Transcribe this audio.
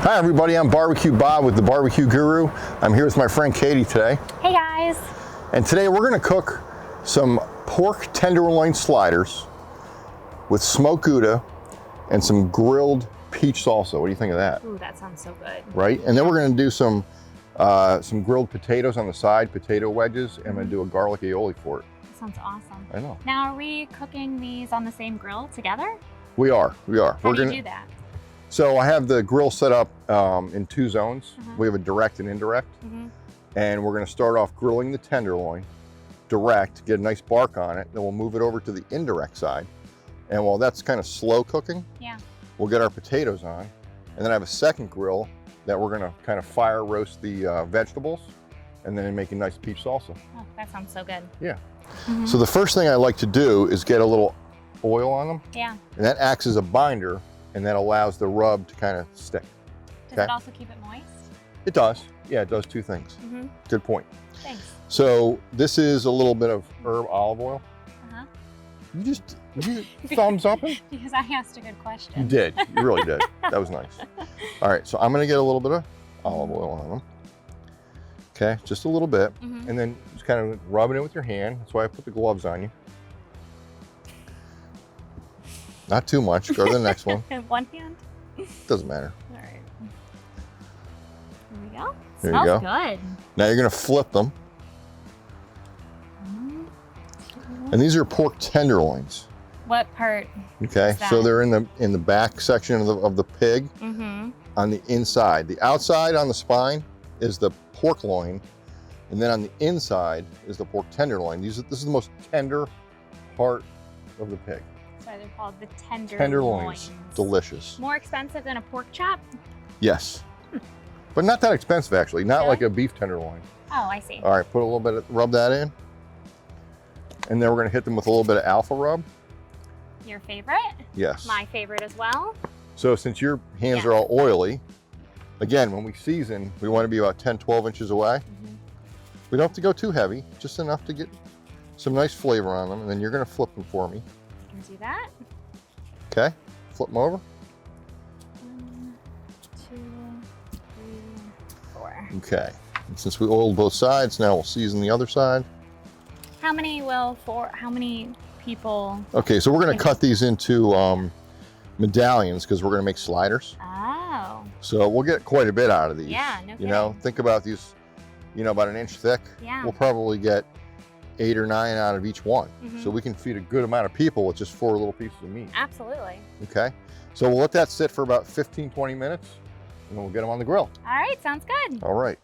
Hi everybody, I'm BBQ Bob with the BBQ Guru. I'm here with my friend Katie today. Hey guys. And today we're going to cook some pork tenderloin sliders with smoked Gouda and some grilled peach salsa. What do you think of that? Ooh, that sounds so good. Right? And then we're going to do some grilled potatoes on the side, potato wedges, and I'm going to do a garlic aioli for it. That sounds awesome. I know. Now, are we cooking these on the same grill together? We are. How do you do that? So I have the grill set up in two zones. We have a direct and indirect. And we're going to start off grilling the tenderloin direct, get a nice bark on it. Then we'll move it over to the indirect side. And while that's kind of slow cooking, we'll get our potatoes on. And then I have a second grill that we're going to kind of fire roast the vegetables and then make a nice peach salsa. Oh, that sounds so good. Yeah. So the first thing I like to do is get a little oil on them. Yeah. And that acts as a binder, and that allows the rub to kind of stick. Does it also keep it moist? It does. Yeah, it does two things. Good point. Thanks. So this is a little bit of herb olive oil. You thumbs up it? Because I asked a good question. You did. You really did. That was nice. All right, so I'm going to get a little bit of olive oil on them. Okay, just a little bit. And then just kind of rubbing it with your hand. That's why I put the gloves on you. Not too much. Go to the next one. One hand? Doesn't matter. All right. There we go. There Smells you go. good. Now you're going to flip them. And these are pork tenderloins. What part? Okay, so they're in the back section of the pig. On the inside. The outside on the spine is the pork loin, and then on the inside is the pork tenderloin. This is the most tender part of the pig. So they're called the Tenderloins. Delicious. More expensive than a pork chop? Yes. But not that expensive actually. Not like a beef tenderloin. Oh, I see. All right, put a little bit rub that in. And then we're going to hit them with a little bit of alpha rub. Your favorite? Yes. My favorite as well. So since your hands are all oily, again, when we season, we want to be about 10, 12 inches away. We don't have to go too heavy, just enough to get some nice flavor on them. And then you're going to flip them for me. Can do that. Okay, flip them over. 1, 2, 3, 4. Okay, and since we oiled both sides, now we'll season the other side. How many people? Okay, so we're going to cut these into medallions because we're going to make sliders. Oh. So we'll get quite a bit out of these. Yeah, no kidding. You know, think about these, about an inch thick. Yeah. We'll probably get 8 or 9 out of each one. So we can feed a good amount of people with just 4 little pieces of meat. Absolutely. Okay, so we'll let that sit for about 15, 20 minutes and then we'll get them on the grill. All right, sounds good. All right.